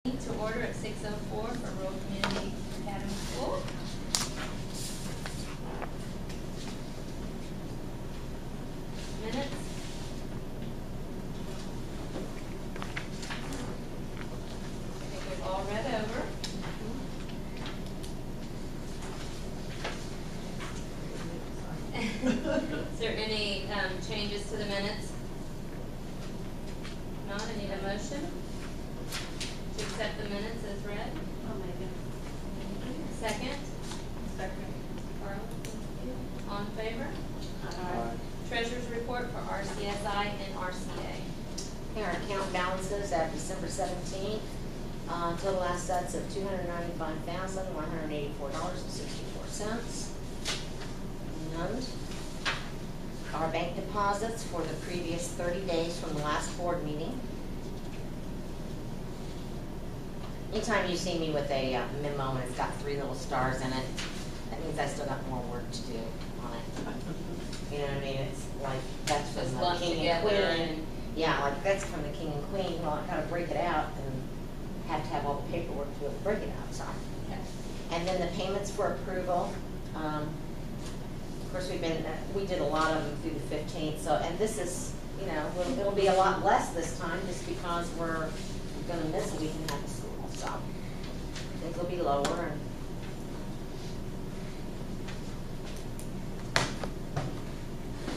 To order at 6:04 for Rural Community Academy School. Minutes. I think we've all read over. Is there any changes to the minutes? Not, I need a motion to accept the minutes as read. I'll make it. Second? Second. Carla, thank you. All in favor? Aye. Treasurer's report for RCSI and RCA. Here are account balances at December 17th. Total assets of $295,184.64. And our bank deposits for the previous 30 days from the last board meeting. Anytime you see me with a memo and it's got 3 little stars in it, that means I still got more work to do on it. You know what I mean? It's like, that's from the king and queen. Yeah, like that's from the king and queen. Well, I gotta break it out and have to have all the paperwork to be able to break it out, so. Okay. And then the payments for approval. Of course, we did a lot of them through the 15th, so, and this is, you know, it'll be a lot less this time just because we're gonna miss a week and a half of school. So things will be lower. And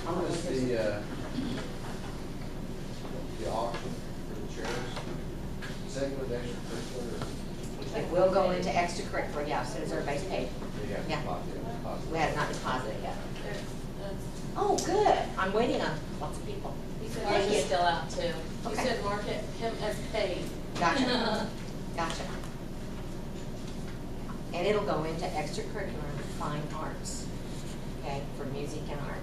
how much is the auction for the chairs? Is that going to extracurricular? it will go into extracurricular, yeah, as soon as everybody's paid. Yeah. We have not deposited yet. There's, Oh, good. I'm waiting on lots of people. you said Thank Mark is you. still out too. You Okay. said mark him as paid. Gotcha. Gotcha. And it'll go into extracurricular and fine arts, okay, for music and art.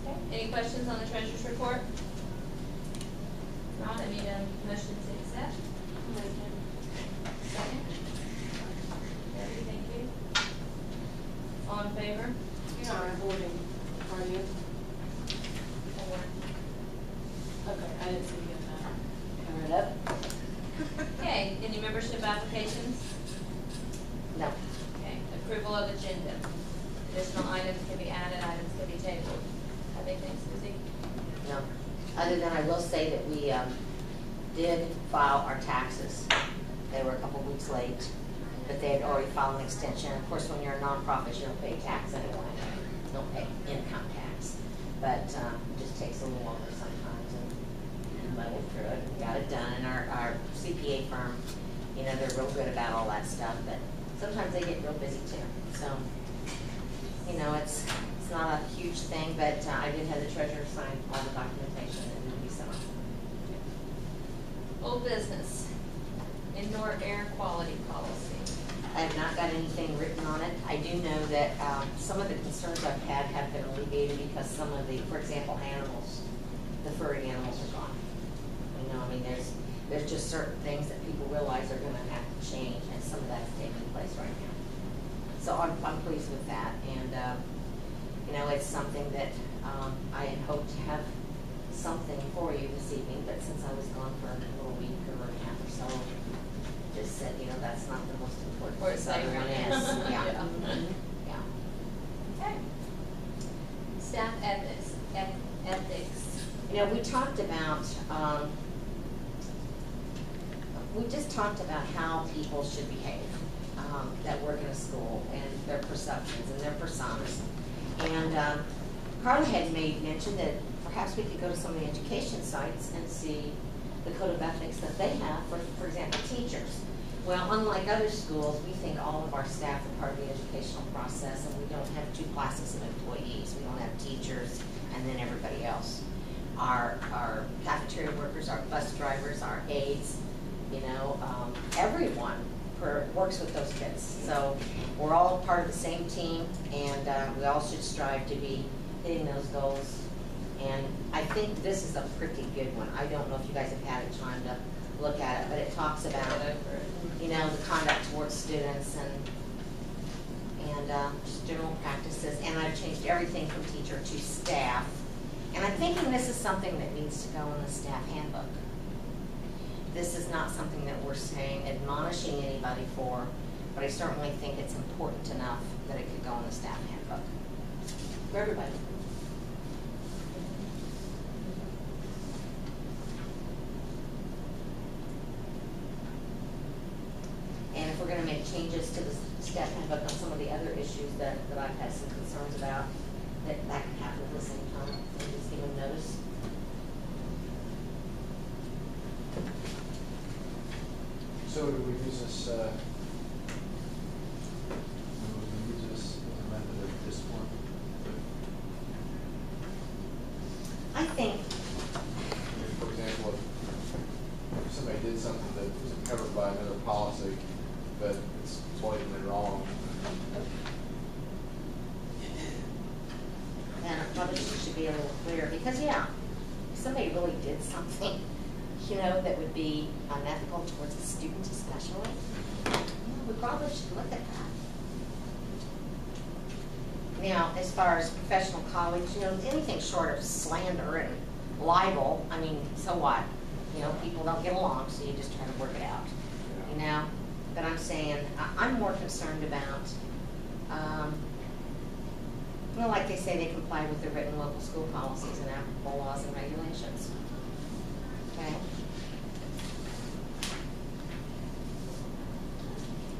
Okay. Any questions on the treasurer's report? Not, I need a motion to accept. Second. Debbie, thank you. All in favor? You're not reporting, are you? Four. Okay, I didn't see you in that. Cover it up? Okay, any membership applications? No. Okay, approval of agenda. Additional items can be added, items can be tabled. Have anything, Susie? No. Other than I will say that we did file our taxes. They were a couple weeks late, but they had already filed an extension. Of course, when you're a nonprofit, you don't pay tax anyway. You don't pay income tax. But it just takes a little longer sometimes, and we muddled through it and got it done. And our CPA firm, you know, they're real good about all that stuff, but sometimes they get real busy too. So, you know, it's not a huge thing, but I did have the treasurer sign all the documentation that needed to be signed. Old business, indoor air quality policy. I have not got anything written on it. I do know that some of the concerns I've had have been alleviated because some of the, for example, animals, the furry animals are gone. You know, I mean, there's just certain things that people realize are going to have to change, and some of that's taking place right now. So I'm pleased with that, and you know, it's something that I had hoped to have something for you this evening, but since I was gone for a little week or a half or so, just said, you know, that's not the most important. Or it's This other like- one is. Yeah. Yeah. Mhm. Yeah. Okay. Staff ethics, ethics. You know, we talked about, we just talked about how people should behave that work in a school and their perceptions and their personas. And Carla had made mention that perhaps we could go to some of the education sites and see the code of ethics that they have for example, teachers. Well, unlike other schools, we think all of our staff are part of the educational process, and we don't have 2 classes of employees. We don't have teachers and then everybody else. Our cafeteria workers, our bus drivers, our aides, you know, everyone works with those kids. So we're all part of the same team, and we all should strive to be hitting those goals. And I think this is a pretty good one. I don't know if you guys have had a time to look at it, but it talks about, you know, the conduct towards students and just general practices. And I've changed everything from teacher to staff. And I'm thinking this is something that needs to go in the staff handbook. This is not something that we're saying, admonishing anybody for, but I certainly think it's important enough that it could go in the staff handbook for everybody. And if we're going to make changes to the staff handbook on some of the other issues that I've had some concerns about, that can happen at the same time, so just give them notice. So do we use this, as a method of discipline? I think, For example, if somebody did something that wasn't covered by another policy, but it's blatantly wrong, then probably should be a little clearer, because yeah, if somebody really did something, you know, that would be unethical towards a student especially, we probably should look at that. Now, as far as professional colleagues, you know, anything short of slander and libel, I mean, so what? You know, people don't get along, so you just try to work it out, you know? But I'm saying, I'm more concerned about, you know, like they say, they comply with the written local school policies and applicable laws and regulations. Okay?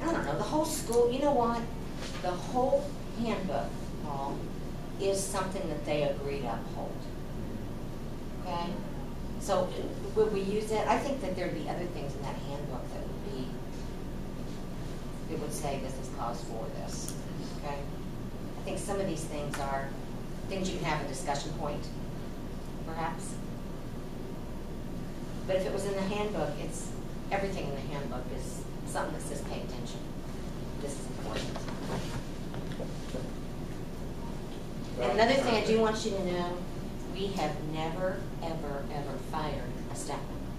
I don't know, the whole school, you know what? The whole handbook, Paul, is something that they agree to uphold. Okay? So would we use it? I think that there'd be other things in that handbook that would be, it would say this is cause for this. Okay? I think some of these things are things you can have a discussion point, perhaps. But if it was in the handbook, it's, everything in the handbook is something that says pay attention. This is important. And another thing I do want you to know, we have never, ever, ever fired a staff member.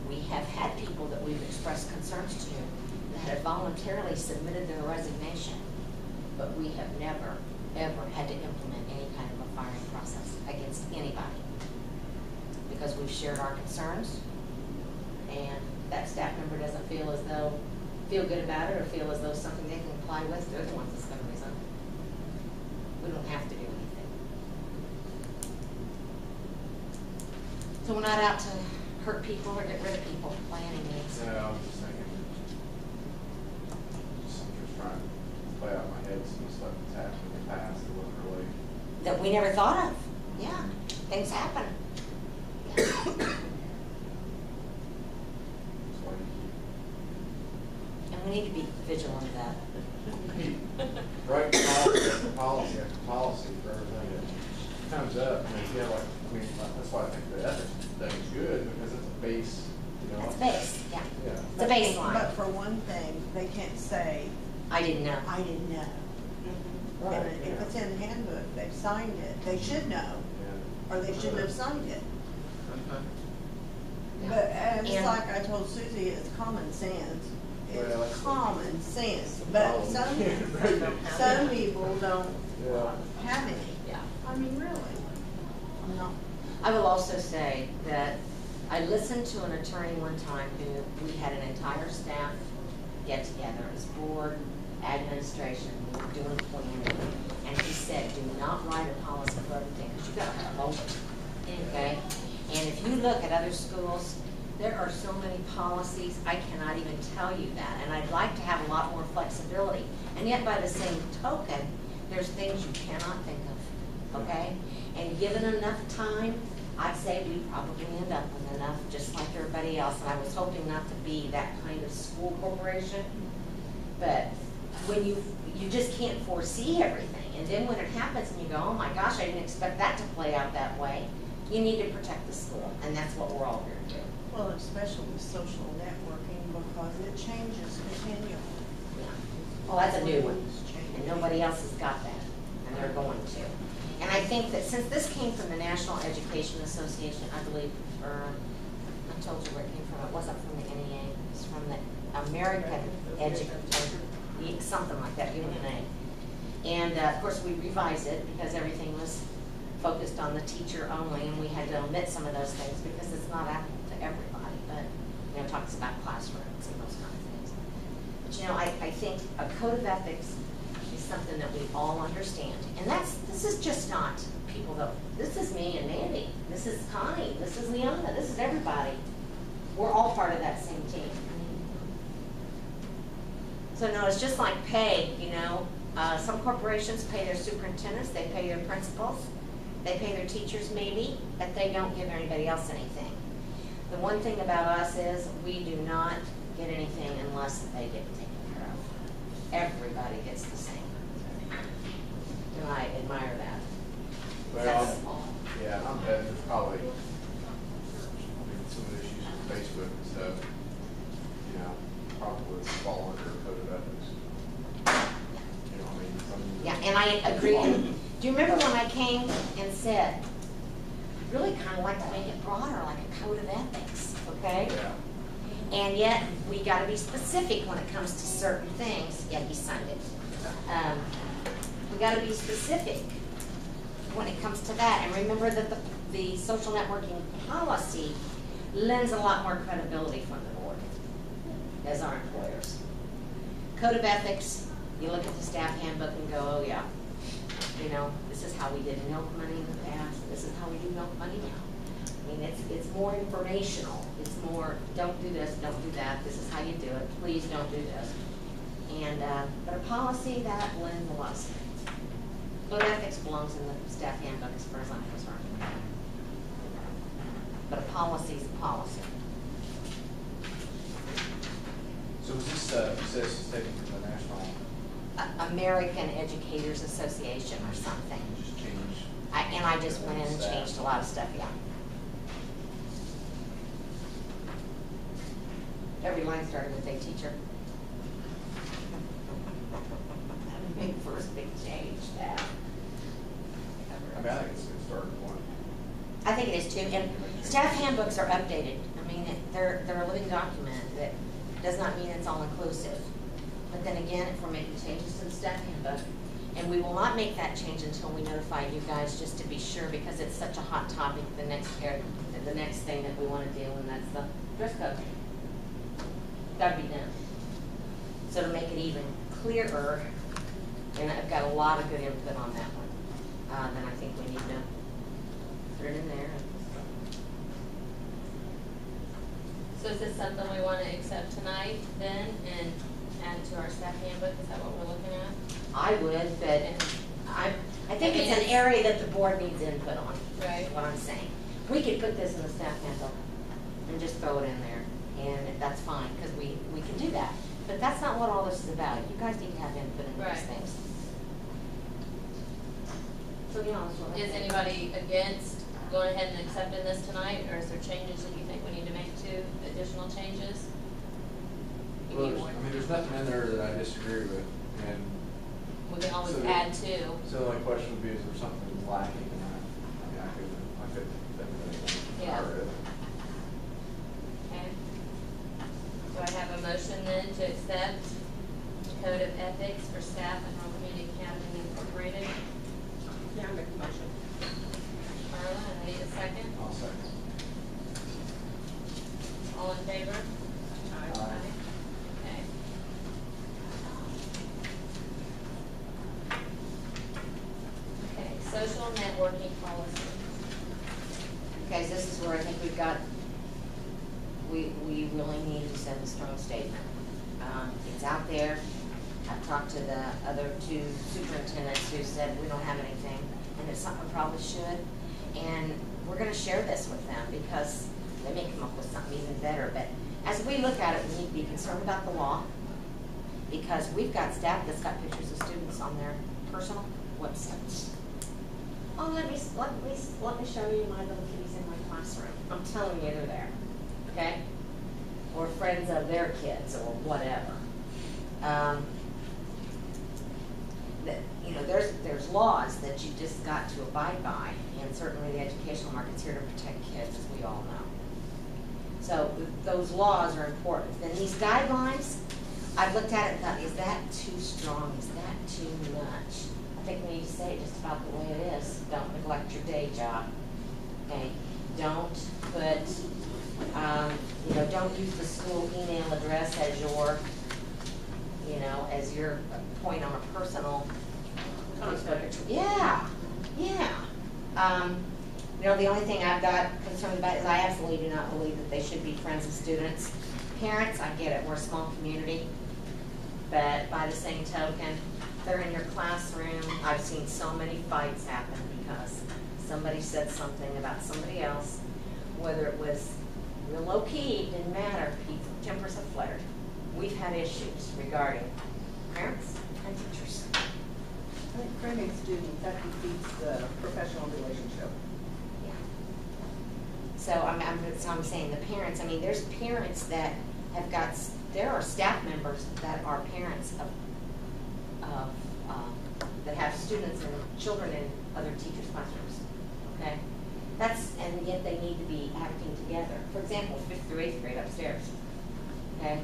We have had people that we've expressed concerns to that have voluntarily submitted their resignation, but we have never, ever had to implement any kind of a firing process against anybody, because we've shared our concerns, and that staff member doesn't feel good about it or feel as though something they can comply with, they're the ones that's going to resign. We don't have to do anything. So we're not out to hurt people or get rid of people by any means. no, I'm just thinking, I'm just trying to play out in my head some stuff that's happened in the past that wasn't really. That we never thought of. Yeah, things happen. Yeah. And we need to be vigilant of that. Right, policy after policy after policy for everything that comes up. And if you have like, I mean, that's why I think the ethics thing is good, because it's a base, you know. It's a base, yeah. Yeah. It's a baseline. But for one thing, they can't say, I didn't know. I didn't know. Right, And if yeah. it's in the handbook, they've signed it, they should know, Yeah. or they shouldn't have signed it. Mhm. Yeah. But as And- like I told Susie, it's common sense. Well, It's that's- common sense, but Oh, some people don't Yeah. have any. Yeah. I mean, really. I'm not, I will also say that I listened to an attorney one time who, we had an entire staff get together, as board, administration, we were doing planning, and he said, do not write a policy for everything, because you gotta have over. Okay? And if you look at other schools, there are so many policies, I cannot even tell you that, and I'd like to have a lot more flexibility. And yet by the same token, there's things you cannot think of, okay? And given enough time, I'd say we probably end up with enough, just like everybody else. And I was hoping not to be that kind of school corporation, but when you just can't foresee everything. And then when it happens and you go, oh my gosh, I didn't expect that to play out that way, you need to protect the school, and that's what we're all here to do. well, especially with social networking, because it changes continually. Yeah. Well, that's a new one, and nobody else has got that, and they're going to. And I think that since this came from the National Education Association, I believe, or, I I told you where it came from. It wasn't from the NEA. It's from the American Education, something like that, beginning with an A. And of course, we revised it because everything was focused on the teacher only, and we had to omit some of those things because it's not applicable to everybody. But you know, it talks about classrooms and those kind of things. But you know, I think a code of ethics is something that we all understand, and this is just not people though. This is me and Mandy. This is Connie. This is Leona. This is everybody. We're all part of that same team. So no, it's just like pay. You know, some corporations pay their superintendents. They pay their principals. They pay their teachers maybe, but they don't give anybody else anything. The one thing about us is we do not get anything unless they get taken care of. Everybody gets the same. And I admire that. Well, yeah, I'm bet there's probably, I mean, some of the issues with Facebook and stuff, you know, probably fall under a code of ethics. You know, I mean, some. Yeah, and I agree. And do you remember when I came and said, I'd really kind of like to make it broader, like a code of ethics, okay? Yeah. And yet, we got to be specific when it comes to certain things. Yeah, he signed it. We got to be specific when it comes to that. And remember that the social networking policy lends a lot more credibility from the board as our employers. Code of ethics, you look at the staff handbook and go, oh yeah, you know, this is how we did milk money in the past. This is how we do milk money now. I mean, it's more informational. It's more, don't do this, don't do that. This is how you do it. Please don't do this. And but a policy that lends a lot of strength. Code of ethics belongs in the staff handbook as far as I'm concerned. But a policy is a policy. So is this, says it's taken from the National, American Educators Association or something. you just change? And I just went in and Staff. changed a lot of stuff, yeah. Every line started with a teacher. Big first big change, staff. I mean, I think it's a starting point. I think it is too, and staff handbooks are updated. I mean, they're a living document that does not mean it's all inclusive. But then again, if we're making changes to the staff handbook, and we will not make that change until we notify you guys, just to be sure, because it's such a hot topic, the next thing that we want to deal, and that's the dress code. Gotta be done. So to make it even clearer, and I've got a lot of good input on that one, then I think we need to put it in there. So is this something we want to accept tonight then and add it to our staff handbook? Is that what we're looking at? I would, but I think it's an area that the board needs input on. Right. What I'm saying. We could put this in the staff handbook and just throw it in there, and that's fine, because we can do that. But that's not what all this is about. You guys need to have input in Right. these things. So be honest with me. Is anybody against going ahead and accepting this tonight, or is there changes that you think we need to make to, additional changes? You Well, need there's, more. I mean, there's nothing in there that I disagree with, and We can always so add to. so the only question would be, is there something lacking in that? I mean, I couldn't think of anything. Yeah. I read. Okay. Do I have a motion then to accept the Code of Ethics for staff at Normal Community Academy Incorporated? Yeah, I make a motion. Carla, and I need a second. I'll second. All in favor? Aye. Okay. Okay, social networking policy. Okay, so this is where I think we really need to send a strong statement. It's out there. I've talked to the other two superintendents who said we don't have anything, and it's something we probably should. And we're gonna share this with them because they may come up with something even better. But as we look at it, we need to be concerned about the law, because we've got staff that's got pictures of students on their personal websites. Oh, let me show you my little kitties in my classroom. I'm telling you, they're there, okay? Or friends of their kids, or whatever. You know, there's laws that you just got to abide by, and certainly the educational market's here to protect kids, as we all know. So those laws are important. Then these guidelines, I've looked at it and thought, is that too strong? Is that too much? I think we need to say it just about the way it is. Don't neglect your day job. Okay? Don't put, don't use the school email address as your point on a personal Facebook. Yeah, yeah. The only thing I've got concerned about is I absolutely do not believe that they should be friends of students. Parents, I get it, we're a small community, but by the same token, they're in your classroom. I've seen so many fights happen because somebody said something about somebody else, whether it was real low key, it didn't matter. Tempers have flared. We've had issues regarding parents and teachers. I think friendly students, that defeats the professional relationship. Yeah. So I'm saying the parents, there's parents that have got, there are staff members that are parents of that have students and children in other teachers' classrooms, okay? And yet they need to be acting together. For example, 5th through 8th grade upstairs, okay?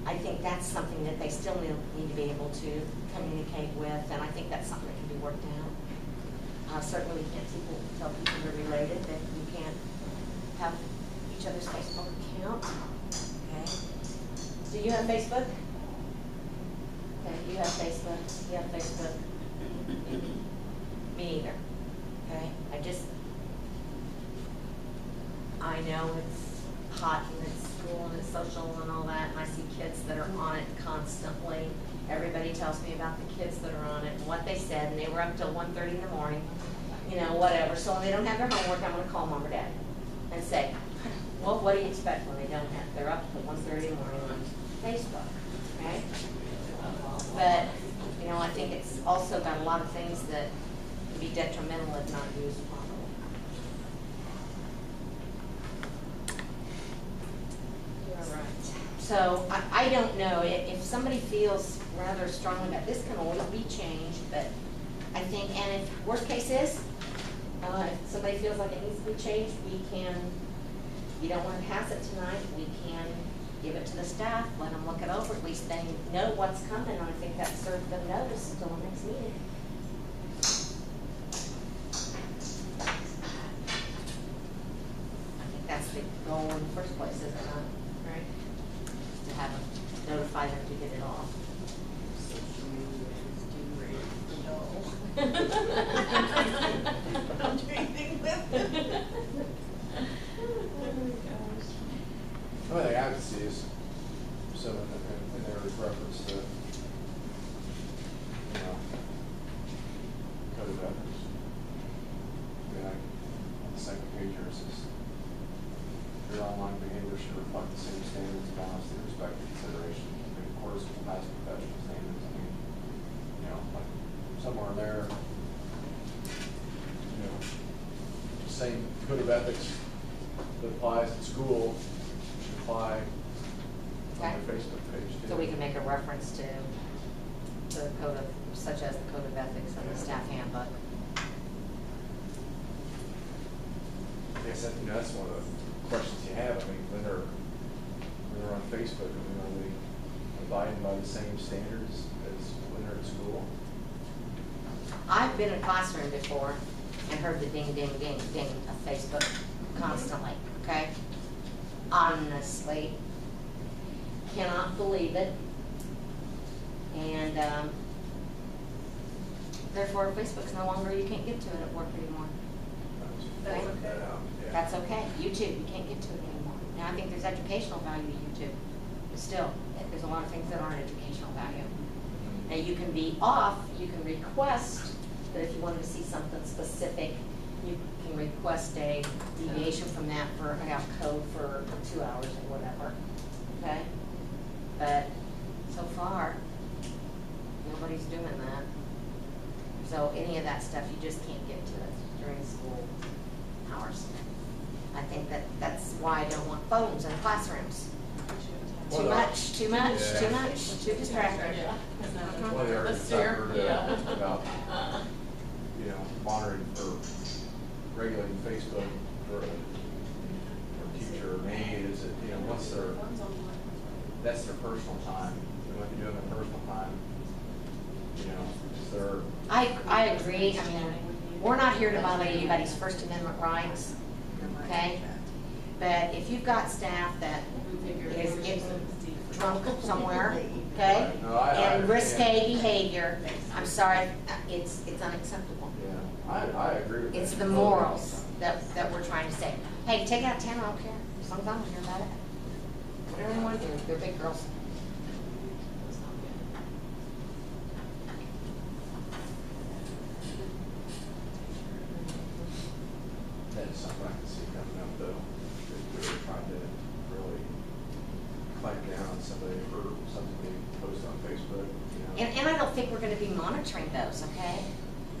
I think that's something that they still need to be able to communicate with, and I think that's something that can be worked out. Certainly we can't tell people they're related, that we can't have each other's Facebook account, okay? Do you have Facebook? Okay, you have Facebook, you have Facebook. Me either, okay? I know it's hot and it's school and it's social and all that, and I see kids that are on it constantly. Everybody tells me about the kids that are on it and what they said, and they were up till 1:30 in the morning, whatever. So when they don't have their homework, I'm gonna call mom or dad and say, well, what do you expect when they're up till 1:30 in the morning on Facebook, okay? But, I think it's also got a lot of things that can be detrimental if not used properly. All right. So I don't know if somebody feels rather strongly about this, can always be changed, but I think, and if worst case is, if somebody feels like it needs to be changed, you don't want to pass it tonight, we can give it to the staff, let them look it over, at least they know what's coming, and I think that serves them notice until the next meeting. I think that's the goal in the first place, isn't it? Right? To have them notify them to get it off. I'm dreaming with it. The only thing I would see is some in there is reference to, code of ethics. On the second page here it says, your online behavior should reflect the same standards and honesty, respect, and consideration in accordance with past professional standards. Like somewhere in there, same code of ethics that applies at school should apply on their Facebook page too. So we can make a reference to the code of, such as the code of ethics and the staff handbook. I guess that's one of the questions you have. When they're on Facebook, are they abiding by the same standards as when they're at school? I've been in a classroom before and heard the ding, ding, ding, ding of Facebook constantly, okay? Honestly, cannot believe it. And therefore, Facebook's no longer, you can't get to it at work anymore. That's okay. Yeah. That's okay. YouTube, you can't get to it anymore. Now, I think there's educational value to YouTube, but still, there's a lot of things that aren't educational value. Now, you can be off, you can request that if you wanted to see something specific, you can request a deviation from that for code for 2 hours or whatever, okay? But so far, nobody's doing that. So any of that stuff, you just can't get to it during school hours. I think that's why I don't want phones in classrooms. Too much, too distracting. One of the arguments I've heard about, monitoring for regulating Facebook for teachers teacher or me, is it, you know, what's their, that's their personal time. They might be doing their personal time, you know, is there, I agree. I mean, we're not here to violate anybody's First Amendment rights, okay? But if you've got staff that is getting drunk somewhere, okay? No, I And risque understand. behavior, I'm sorry, it's unacceptable. yeah, I agree with that. It's the morals that we're trying to say. Hey, take out 10, I don't care. As long as I don't hear about it. Whatever they want to do, they're big girls. That's something I can see coming up though, if we're trying to really clamp down on somebody for something they post on Facebook, you know. And I don't think we're gonna be monitoring those, okay?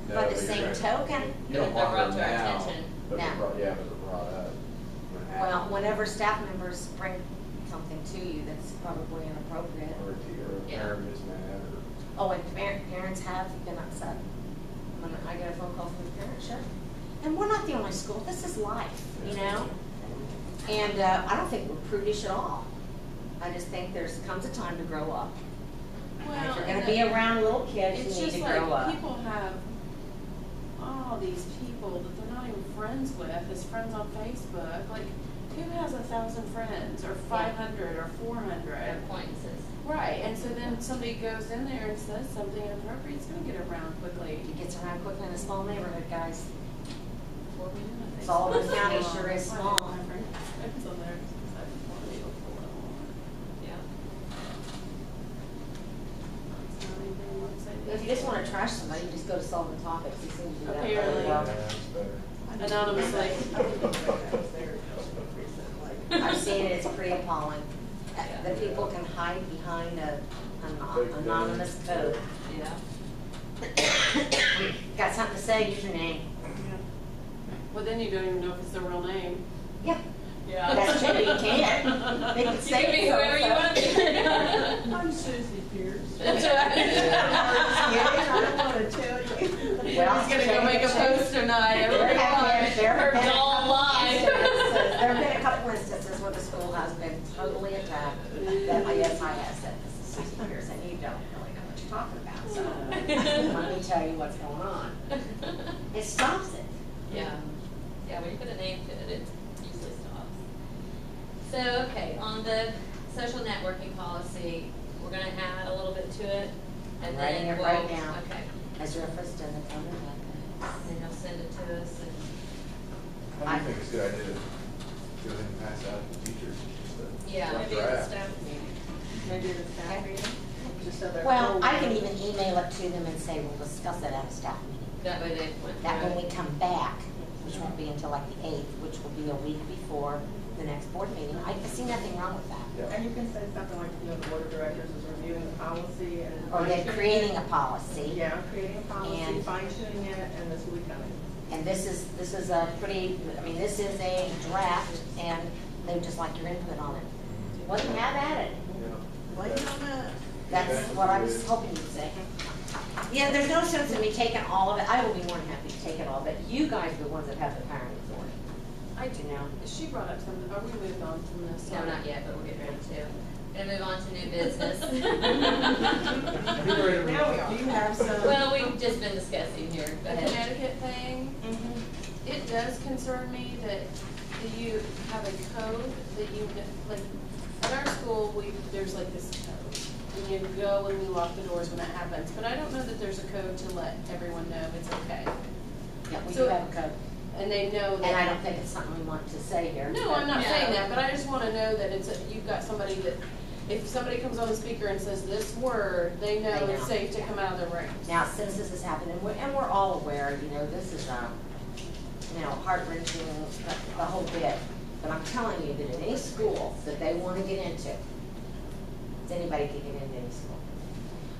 No, By the but same you're token, You don't But if they're want brought them to our now, attention. but they're No. brought, yeah, but they're brought up. when it well, happens. whenever staff members bring something to you that's probably inappropriate. Or a Yeah. parent is mad, or, Oh, and parents have been upset. When I get a phone call from a parent, sure. And we're not the only school, this is life, you know? And I don't think we're prudish at all. I just think comes a time to grow up. And if you're gonna be around little kids, It's you need just to grow like, up. people have all these people that they're not even friends with, as friends on Facebook. Like, who has 1,000 friends, or 500, or 400? Acquaintances. Right, and so then somebody goes in there and says something inappropriate, it's gonna get around quickly. It gets around quickly in a small neighborhood, guys. Before we know it, they Sullivan say, County "Oh, sure is my small." friends on there, because I just want to be able to pull it on. Yeah. It's not even once I If you just wanna trash somebody, you just go to Sullivan Topics, you seem to do that really Apparently. yeah, well. that's better. Anonymously. I've seen it, it's pretty appalling. Yeah. The people can hide behind an Fake anonymous code. Yeah. Got something to say, use your name. Well, then you don't even know if it's their real name. Yeah, Yeah. that's true, you can. They can You say can be whoever you want to be. I'm Susie Pierce. That's I don't wanna tell you. Well, He's gonna go make a post tonight. There have Her been a dull couple life. instances- there have been a couple instances where the school has been totally attacked, that yes, I have said, this is Susie Pierce, and you don't really know what you're talking about, so let me tell you what's going on. It stops it. Yeah, yeah, when you put a name to it, it usually stops. So, okay, on the social networking policy, we're gonna add a little bit to it, I'm and writing then it we'll. right now. Okay, As referenced in the code of ethics. and then you'll send it to us, and, I do think it's a good idea to go ahead and pass out to teachers, just a yeah. rough Maybe draft. Maybe the staff meeting? Just so they're. Well, told. I can even email it to them and say, we'll discuss it at a staff meeting. That way they went That when through we it. come back, which won't be until like the 8th, which will be a week before the next board meeting, I see nothing wrong with that. Yeah. And you can say something like, you know, the board of directors is reviewing the policy and. Or they're creating a policy. Yeah, creating a policy, And- fine tuning it, and this will be coming. And this is a pretty, I mean, this is a draft, and they'd just like your input on it. Well, you have at it. Yeah. Wait on that. That's what I was hoping you'd say. Yeah, there's no sense in me taking all of it. I will be more than happy to take it all, but you guys are the ones that have the power and authority. I do know. She brought up something, are we moving on from this? No, not yet, but we'll get ready to. Gonna move on to new business. Now we are. Do you have some? Well, we've just been discussing here, go The ahead. Connecticut thing, it does concern me that you have a code that you, like, at our school, there's like this code. When you go and you lock the doors when that happens, but I don't know that there's a code to let everyone know it's okay. Yeah, we do So- have a code. And they know that. And I don't think it's something we want to say here. No, I'm not No. saying that, but I just wanna know that you've got somebody that, if somebody comes on the speaker and says this word, they know They it's know. safe to come out of their room. Now, since this has happened, and we're all aware, you know, this is, heart-wrenching, the whole bit. But I'm telling you that in any school that they want to get into, anybody can get into any school.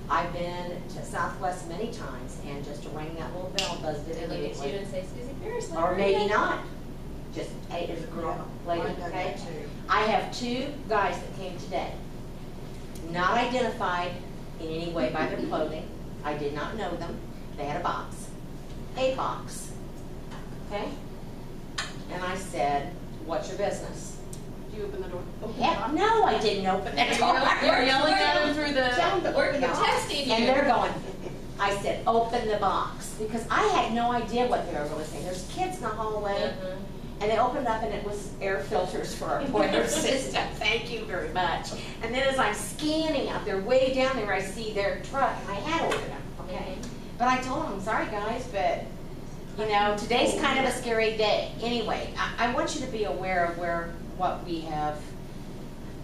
I've been to Southwest many times, and just to ring that little bell buzzed it They look at you immediately. and say, Susie Pierce. let Or her maybe in." not. Just, hey, there's a girl, lady, I've done okay? that too. I have 2 guys that came today, not identified in any way by their clothing. I did not know them. They had a box, okay? And I said, what's your business? You open the door. Open the Heck, box. no, I didn't open that door. You're yelling at them through Tell them to the, we're open the box. testing you. And they're going, I said, open the box, because I had no idea what they were really saying. There's kids in the hallway, and they opened up and it was air filters for our boiler system. Thank you very much. And then as I'm scanning out there, way down there, I see their truck, and I had ordered them, okay? But I told them, I'm sorry guys, but you know, today's kind of a scary day. Anyway, I want you to be aware of what we have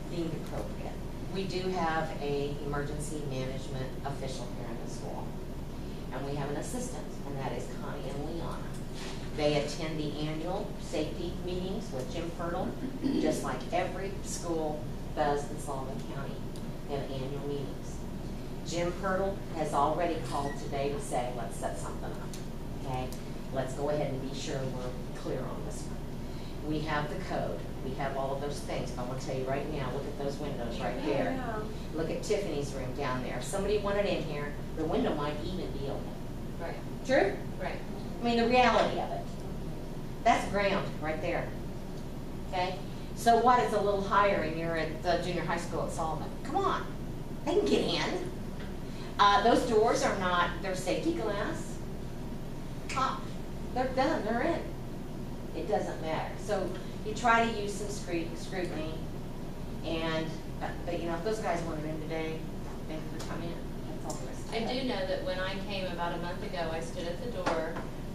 deemed appropriate. We do have a emergency management official here in the school. And we have an assistant, and that is Connie and Leona. They attend the annual safety meetings with Jim Fertile, just like every school does in Sullivan County. They have annual meetings. Jim Fertile has already called today to say, let's set something up, okay? Let's go ahead and be sure we're clear on this one. We have the code. We have all of those things. But I want to tell you right now, look at those windows right there. Yeah. Look at Tiffany's room down there. If somebody wanted in here, the window might even be open. Right, True? right. I mean, the reality of it. That's ground right there. Okay? So what is a little higher and you're at the junior high school at Sullivan? Come on. They can get in. Those doors are not, they're safety glass. Pop. They're done. They're in. It doesn't matter. So you try to use some scrutiny. And, but you know, if those guys wanted in today, they could come in. That's all there is to I it. do know that when I came about a month ago, I stood at the door,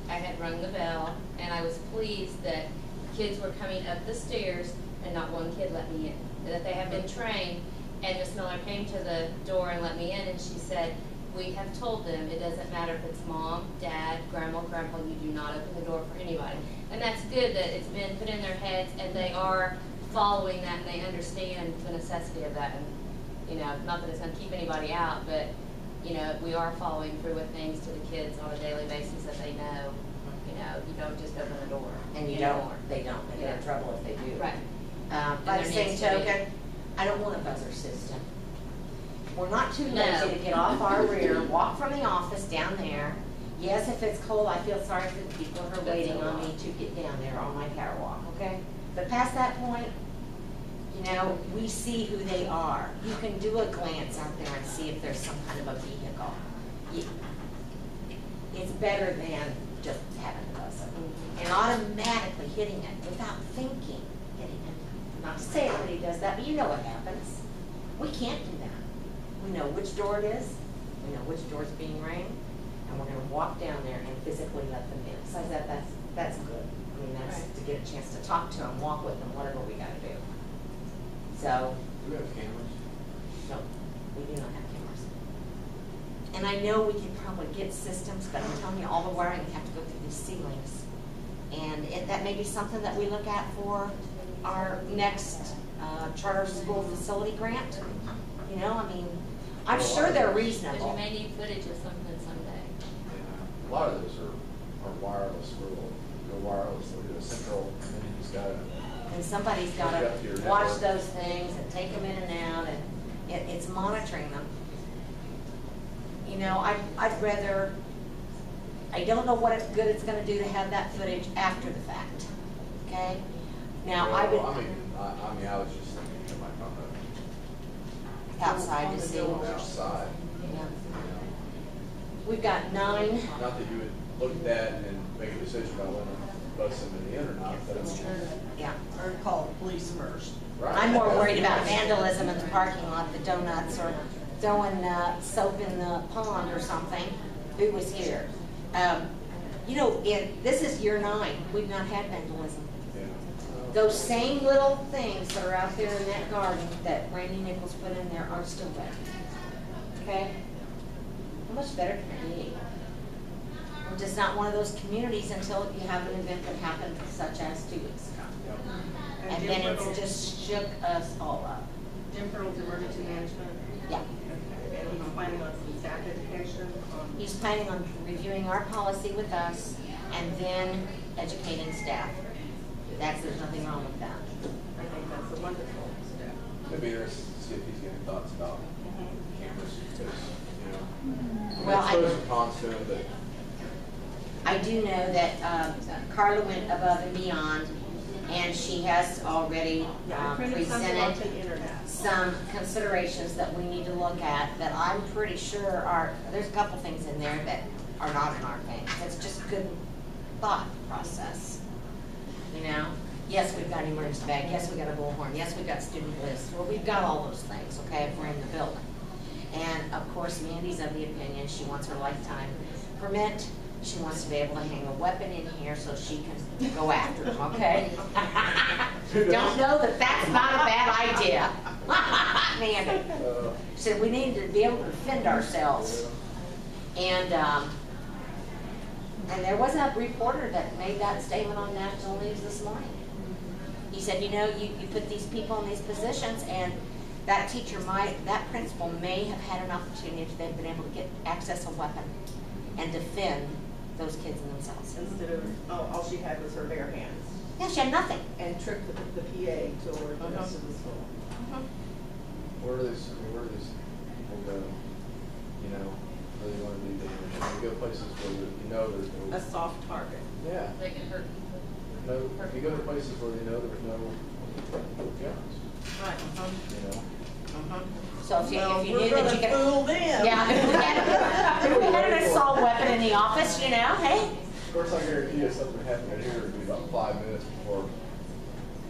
I had rung the bell, and I was pleased that kids were coming up the stairs and not one kid let me in. And that they have been trained, and Miss Miller came to the door and let me in, and she said, we have told them it doesn't matter if it's mom, dad, grandma, grandpa, you do not open the door for anybody. And that's good that it's been put in their heads and they are following that and they understand the necessity of that. And, you know, not that it's going to keep anybody out, but, you know, we are following through with things to the kids on a daily basis that they know. You know, you don't just open the door. And you anymore. don't, they don't, they get in trouble if they do. Right. By And the there same needs to be- token, I don't want a buzzer system. We're not too No. lazy to get off our rear, walk from the office down there. Yes, if it's cold, I feel sorry for the people who are waiting on me to get down there on my power walk, okay? But past that point, you know, we see who they are. You can do a glance out there and see if there's some kind of a vehicle. It's better than just having a buzzer and automatically hitting it without thinking, hitting it. Not to say everybody does that, but you know what happens. We can't do that. We know which door it is, we know which door is being rang, and we're gonna walk down there and physically let them in. Besides that, that's good. I mean, that's Right. to get a chance to talk to them, walk with them, whatever we gotta do. So, Do we have cameras? no, we do not have cameras. And I know we could probably get systems, but I'm telling you, all the wiring would have to go through these ceilings. And that may be something that we look at for our next charter school facility grant. You know, I mean, I'm sure they're But reasonable. you may need footage of something someday. Yeah. A lot of those are wireless, rural, go wireless, they'll do a central, and then you just gotta, And somebody's got Hook up to to your watch network. those things and take them in and out, and it's monitoring them. You know, I'd rather, I don't know what good it's gonna do to have that footage after the fact, okay? Now, I well, would, I mean, I was just thinking, it might come outside to see. up outside, Yeah. you know. We've got 9. Not that you would look at that and make a decision about whether to bust somebody in or not, but it's. Yeah. Or call the police first. Right. I'm more worried about vandalism in the parking lot, the donuts, or throwing soap in the pond or something. Who was here? You know, this is year 9. We've not had vandalism. Yeah. Those same little things that are out there in that garden that Randy Nichols put in there are still there. Okay? How much better can it be? We're just not one of those communities until you have an event that happened such as 2 weeks ago. And then it's just shook us all up. Jim Pearl's emergency management, Yeah. and he's planning on some staff education on. He's planning on reviewing our policy with us and then educating staff. There's nothing wrong with that. I think that's a wonderful step. Maybe there's, see if he's getting thoughts about cameras, because, you know. Well, I- There's pros and cons to them, but. I do know that Carla went above and beyond And she has already Yeah, I printed something off presented the internet. some considerations that we need to look at that I'm pretty sure are, there's a couple things in there that are not in our thing. It's just good thought process, you know? Yes, we've got an emergency bag, yes, we got a bullhorn, yes, we've got student lists, well, we've got all those things, okay, if we're in the building. And of course, Mandy's of the opinion, she wants her lifetime permit, she wants to be able to hang a weapon in here so she can go after them, okay? Don't know that that's not a bad idea. Mandy. She said we need to be able to defend ourselves. And there was a reporter that made that statement on national news this morning. He said, you know, you put these people in these positions, and that teacher that principal may have had an opportunity if they've been able to get access a weapon and defend those kids and themselves. Instead of, all she had was her bare hands. Yeah, she had nothing. And tricked the PA to alert the rest of the school. Where do these people go, you know, really want to do damage? You go places where you know there's no. A soft target. Yeah. They can hurt people. No, you go to places where you know there's no guns, Right. you know? So if you knew we're that gonna you could, fool them. yeah, if we had an assault weapon in the office, you know, hey. Of course, I guarantee you something happened in here would be about 5 minutes before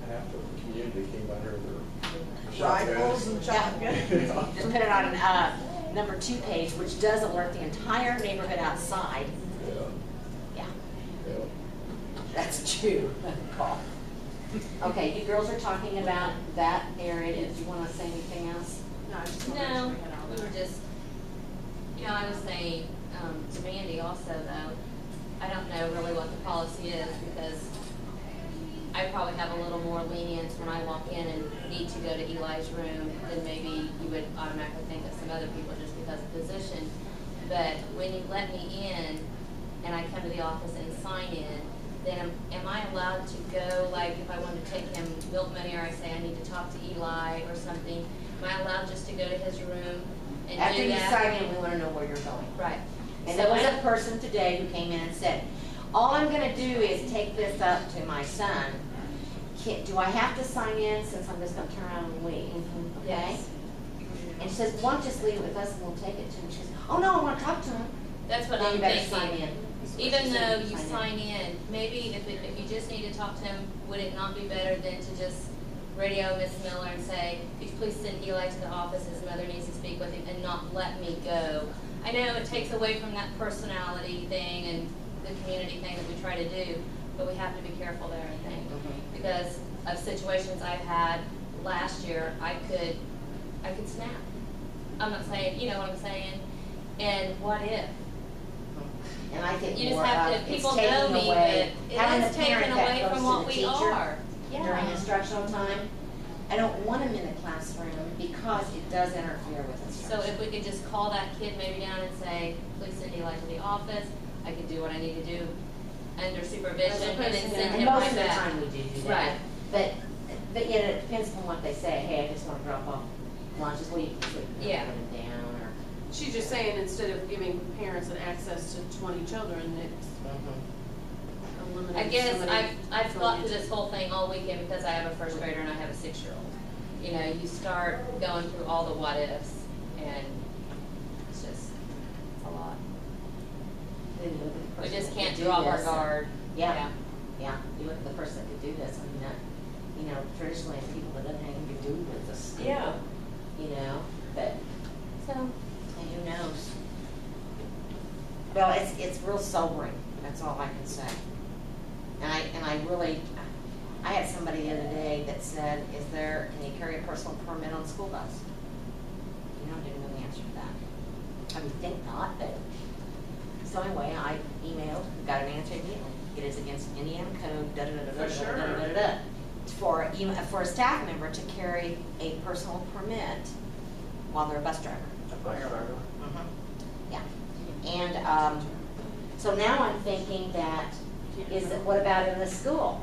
half the community came under their Rifles and shotguns. Just put it on number 2 page, which does alert the entire neighborhood outside. Yeah, Yeah, yeah. that's true. Call. Okay, you girls are talking about that area. Did you want to say anything else? No, I just wanted to No, make it all we were right. just, you know, I was saying to Mandy also though, I don't know really what the policy is because I probably have a little more lenience when I walk in and need to go to Eli's room than maybe you would automatically think of some other people just because of position. But when you let me in and I come to the office and sign in, then am I allowed to go, like if I wanted to take him milk money or I say I need to talk to Eli or something, am I allowed just to go to his room and After do you that? sign in, we want to know where you're going. Right. And So there was I- a person today who came in and said, all I'm going to do is take this up to my son. Do I have to sign in since I'm just going to turn around and leave? Okay? Yes. And she says, why don't you just leave it with us and we'll take it to him. She says, oh no, I want to talk to him. That's what Then I'm you better thinking. sign in. Is what she Even said, though you sign in, maybe if you just need to talk to him, would it not be better than to just radio Miss Miller and say, could you please send Eli to the office, his mother needs to speak with him, and not let me go? I know it takes away from that personality thing and the community thing that we try to do, but we have to be careful there, I think. Because of situations I've had last year, I could snap. I'm not saying, you know what I'm saying? And what if? And I think You just more have of to, it's people know taking me, away, but it having is the parent taken that away goes from to what the we teacher are. during Yeah. instructional time. I don't want him in the classroom because it does interfere with So instruction. if we could just call that kid maybe down and say, please send Eli to the office, I can do what I need to do under supervision, and then send And him most right of the back. time we do that. Right. But yet it depends on what they say. Hey, I just want to drop off lunches. Well, you can put Yeah. them down or. She's just saying instead of giving parents an access to 20 children, it's eliminating I guess somebody I've from thought it. through this whole thing all weekend because I have a first grader and I have a 6-year-old. You know, you start going through all the what ifs, and it's just a lot. Then you look at the We person just that can't could do drop our this. guard. Yeah. Yeah, you look at the person that could do this. I mean, that, you know, traditionally it's people that doesn't have anything to do with this. Yeah. You know, but So, and who knows? Well, it's real sobering. That's all I can say. And I really, I had somebody the other day that said, can you carry a personal permit on the school bus? You know, I didn't know the answer to that. I would think not, but, so anyway, I emailed, got an answer immediately. It is against Indiana code, For sure. For a staff member to carry a personal permit while they're a bus driver. Yeah. And so now I'm thinking that, what about in the school?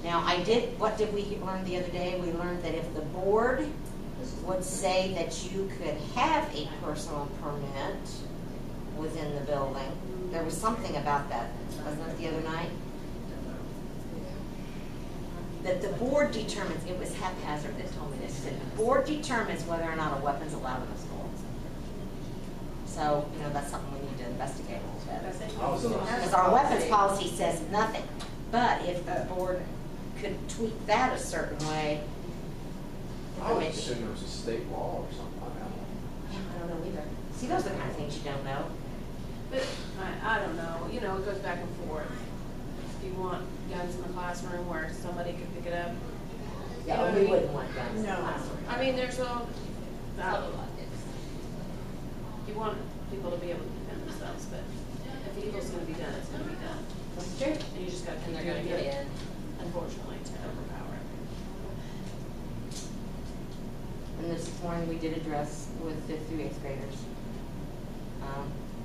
Now, what did we learn the other day? We learned that if the board would say that you could have a personal permit within the building, there was something about that, wasn't it the other night? that the board determines, it was haphazard that told me this, that the board determines whether or not a weapon's allowed in the school. So, you know, that's something we need to investigate a little bit. Because our weapons policy says nothing. But if the board could tweak that a certain way. I would assume there was a state law or something like that. I don't know either. See, those are the kind of things you don't know. But, I don't know, you know, it goes back and forth. Do you want guns in the classroom where somebody could pick it up? Yeah, You know what we I mean? wouldn't want guns in the No. classroom. I mean, there's all, Some of it. you want people to be able to defend themselves, but if the evil's gonna be done, it's gonna be done. That's true. And you just gotta And keep they're gonna doing get it, in. unfortunately, to overpower it. And this morning, we did address with 5th through 8th graders,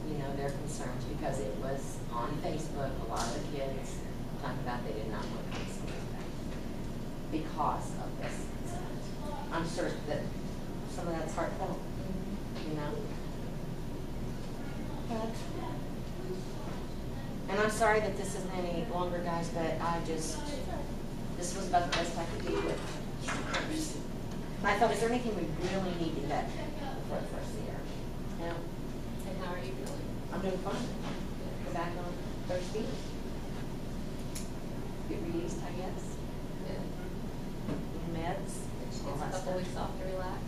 you know, their concerns, because it was on Facebook, a lot of the kids talking about they did not want to come to school because of this incident. I'm sure that some of that's heartfelt, you know? And I'm sorry that this isn't any longer, guys, but this was about the best I could do with. I thought, is there anything we really need to get before the first of the year? No? And how are you feeling? I'm doing fine. Go back on Thursday. Get released, I guess. Good. Meds. She all gets a that couple stuff. weeks off to relax.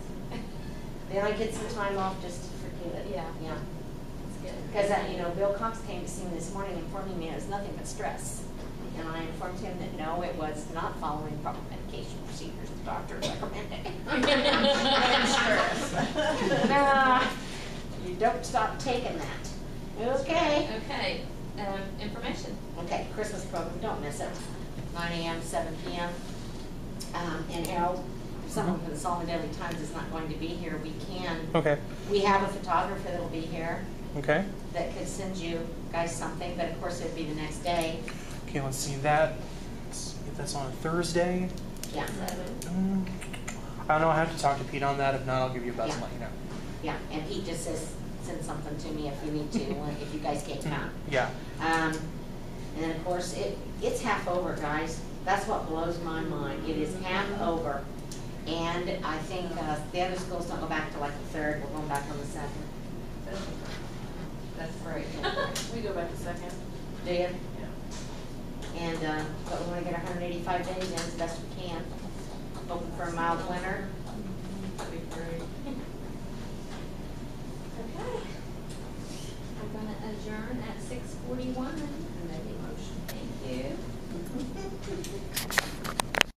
Then I get some time off just to forget it. Yeah. Yeah. That's good. Because, you know, Bill Cox came to see me this morning informing me it was nothing but stress. And I informed him that no, it was not following proper medication procedures the doctor recommended. Nah, you don't stop taking that. Okay. Okay, information. Okay, Christmas program, don't miss it. 9 a.m., 7 p.m. And Harold, if someone from the Solomon Daily Times is not going to be here, Okay. we have a photographer that'll be here Okay. that could send you guys something, but of course it'd be the next day. Okay, let's see that. Let's see if that's on a Thursday. Yeah, I don't know. I have to talk to Pete on that. If not, I'll give you a buzz and let you know. yeah, and Pete just says, send something to me if you need to, if you guys can't come. Yeah. And then of course, it's half over, guys. That's what blows my mind. It is half over. And I think the other schools don't go back to like the 3rd. We're going back on the 2nd. That's great. We go back a second. Do you? Yeah. And, but we want to get 185 days in as best we can. Hoping for a mild winter.